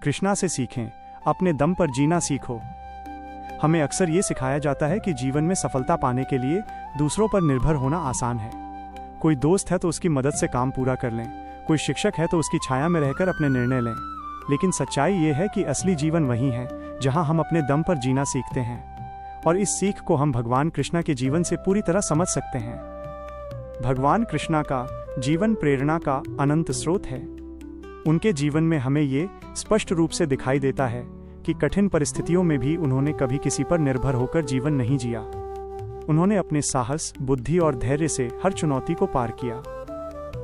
कृष्णा से सीखें, अपने दम पर जीना सीखो। हमें अक्सर ये सिखाया जाता है कि जीवन में सफलता पाने के लिए दूसरों पर निर्भर होना आसान है। कोई दोस्त है तो उसकी मदद से काम पूरा कर लें, कोई शिक्षक है तो उसकी छाया में रहकर अपने निर्णय लें। लेकिन सच्चाई ये है कि असली जीवन वही है जहां हम अपने दम पर जीना सीखते हैं, और इस सीख को हम भगवान कृष्णा के जीवन से पूरी तरह समझ सकते हैं। भगवान कृष्णा का जीवन प्रेरणा का अनंत स्रोत है। उनके जीवन में हमें ये स्पष्ट रूप से दिखाई देता है कि कठिन परिस्थितियों में भी उन्होंने कभी किसी पर निर्भर होकर जीवन नहीं जिया। उन्होंने अपने साहस, बुद्धि और धैर्य से हर चुनौती को पार किया।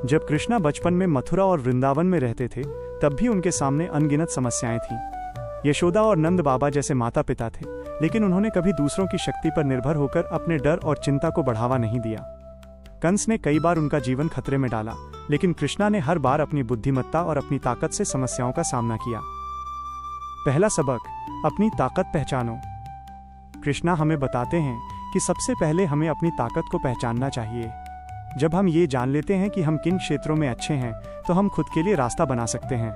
जब कृष्णा बचपन में मथुरा और वृंदावन में रहते थे, तब भी उनके सामने अनगिनत समस्याएं थीं। यशोदा और नंद बाबा जैसे माता पिता थे, लेकिन उन्होंने कभी दूसरों की शक्ति पर निर्भर होकर अपने डर और चिंता को बढ़ावा नहीं दिया। कंस ने कई बार उनका जीवन खतरे में डाला, लेकिन कृष्णा ने हर बार अपनी बुद्धिमत्ता और अपनी ताकत से समस्याओं का सामना किया। पहला सबक, अपनी ताकत पहचानो। कृष्णा हमें बताते हैं कि सबसे पहले हमें अपनी ताकत को पहचानना चाहिए। जब हम ये जान लेते हैं कि हम किन क्षेत्रों में अच्छे हैं, तो हम खुद के लिए रास्ता बना सकते हैं।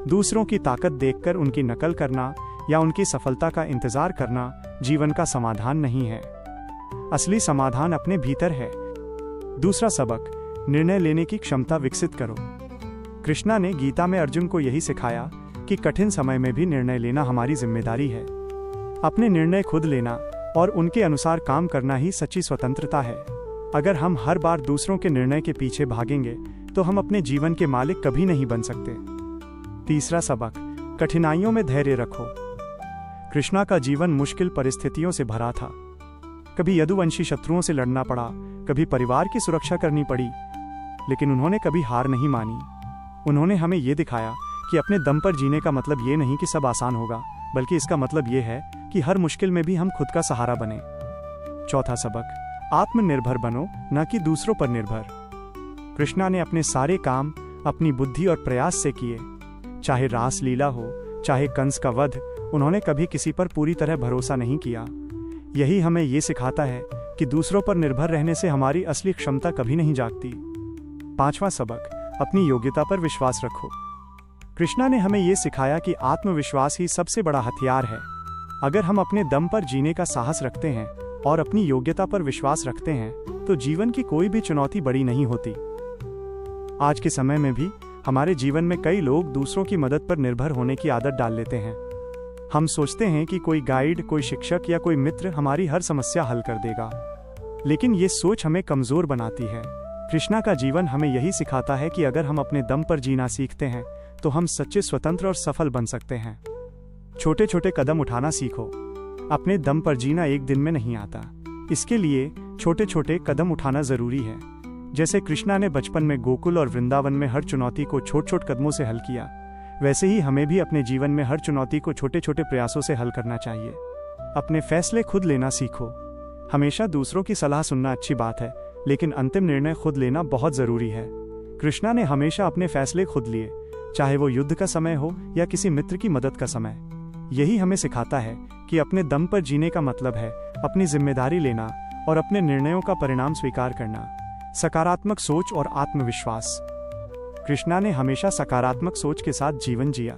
दूसरों की ताकत देखकर उनकी नकल करना या उनकी सफलता का इंतजार करना जीवन का समाधान नहीं है। असली समाधान अपने भीतर है। दूसरा सबक, निर्णय लेने की क्षमता विकसित करो। कृष्णा ने गीता में अर्जुन को यही सिखाया कि कठिन समय में भी निर्णय लेना हमारी जिम्मेदारी है। अपने निर्णय खुद लेना और उनके अनुसार काम करना ही सच्ची स्वतंत्रता है। अगर हम हर बार दूसरों के निर्णय के पीछे भागेंगे, तो हम अपने जीवन के मालिक कभी नहीं बन सकते। तीसरा सबक, कठिनाइयों में धैर्य रखो। कृष्णा का जीवन मुश्किल परिस्थितियों से भरा था। कभी यदुवंशी शत्रुओं से लड़ना पड़ा, कभी परिवार की सुरक्षा करनी पड़ी, लेकिन उन्होंने कभी हार नहीं मानी। उन्होंने हमें ये दिखाया कि अपने दम पर जीने का मतलब ये नहीं कि सब आसान होगा, बल्कि इसका मतलब ये है कि हर मुश्किल में भी हम खुद का सहारा बने। चौथा सबक, आत्मनिर्भर बनो, न कि दूसरों पर निर्भर। कृष्णा ने अपने सारे काम अपनी बुद्धि और प्रयास से किए। चाहे रास लीला हो, चाहे कंस का वध, उन्होंने कभी किसी पर पूरी तरह भरोसा नहीं किया। यही हमें ये सिखाता है कि दूसरों पर निर्भर रहने से हमारी असली क्षमता कभी नहीं जागती। पांचवा सबक, अपनी योग्यता पर विश्वास रखो। कृष्णा ने हमें ये सिखाया कि आत्मविश्वास ही सबसे बड़ा हथियार है। अगर हम अपने दम पर जीने का साहस रखते हैं और अपनी योग्यता पर विश्वास रखते हैं, तो जीवन की कोई भी चुनौती बड़ी नहीं होती। आज के समय में भी हमारे जीवन में कई लोग दूसरों की मदद पर निर्भर होने की आदत डाल लेते हैं। हम सोचते हैं कि कोई गाइड, कोई शिक्षक या कोई मित्र हमारी हर समस्या हल कर देगा, लेकिन ये सोच हमें कमजोर बनाती है। कृष्णा का जीवन हमें यही सिखाता है कि अगर हम अपने दम पर जीना सीखते हैं, तो हम सच्चे स्वतंत्र और सफल बन सकते हैं। छोटे छोटे कदम उठाना सीखो। अपने दम पर जीना एक दिन में नहीं आता। इसके लिए छोटे छोटे कदम उठाना जरूरी है। जैसे कृष्णा ने बचपन में गोकुल और वृंदावन में हर चुनौती को छोटे छोटे कदमों से हल किया, वैसे ही हमें भी अपने जीवन में हर चुनौती को छोटे छोटे प्रयासों से हल करना चाहिए। अपने फैसले खुद लेना सीखो। हमेशा दूसरों की सलाह सुनना अच्छी बात है, लेकिन अंतिम निर्णय खुद लेना बहुत जरूरी है। कृष्णा ने हमेशा अपने फैसले खुद लिए, चाहे वो युद्ध का समय हो या किसी मित्र की मदद का समय। यही हमें सिखाता है कि अपने दम पर जीने का मतलब है अपनी जिम्मेदारी लेना और अपने निर्णयों का परिणाम स्वीकार करना। सकारात्मक सोच और आत्मविश्वास। कृष्णा ने हमेशा सकारात्मक सोच के साथ जीवन जिया।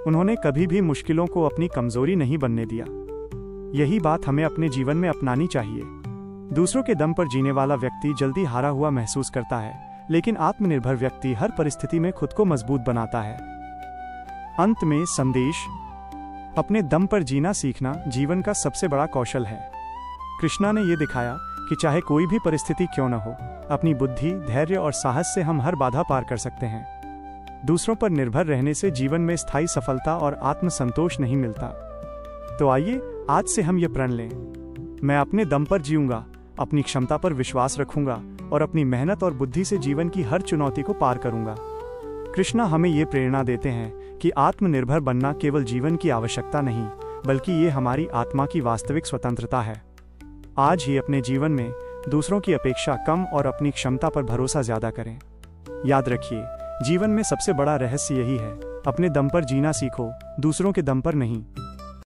उन्होंने कभी भी मुश्किलों को अपनी कमजोरी नहीं बनने दिया। यही बात हमें अपने जीवन में अपनानी चाहिए। दूसरों के दम पर जीने वाला व्यक्ति जल्दी हारा हुआ महसूस करता है, लेकिन आत्मनिर्भर व्यक्ति हर परिस्थिति में खुद को मजबूत बनाता है। अंत में संदेश, अपने दम पर जीना सीखना जीवन का सबसे बड़ा कौशल है। कृष्णा ने यह दिखाया कि चाहे कोई भी परिस्थिति क्यों न हो, अपनी बुद्धि, धैर्य और साहस से हम हर बाधा पार कर सकते हैं। दूसरों पर निर्भर रहने से जीवन में स्थायी सफलता और आत्मसंतोष नहीं मिलता। तो आइए आज से हम ये प्रण लें, मैं अपने दम पर जीऊंगा, अपनी क्षमता पर विश्वास रखूंगा और अपनी मेहनत और बुद्धि से जीवन की हर चुनौती को पार करूंगा। कृष्णा हमें ये प्रेरणा देते हैं कि आत्मनिर्भर बनना केवल जीवन की आवश्यकता नहीं, बल्कि ये हमारी आत्मा की वास्तविक स्वतंत्रता है। आज ही अपने जीवन में दूसरों की अपेक्षा कम और अपनी क्षमता पर भरोसा ज्यादा करें। याद रखिए, जीवन में सबसे बड़ा रहस्य यही है, अपने दम पर जीना सीखो, दूसरों के दम पर नहीं।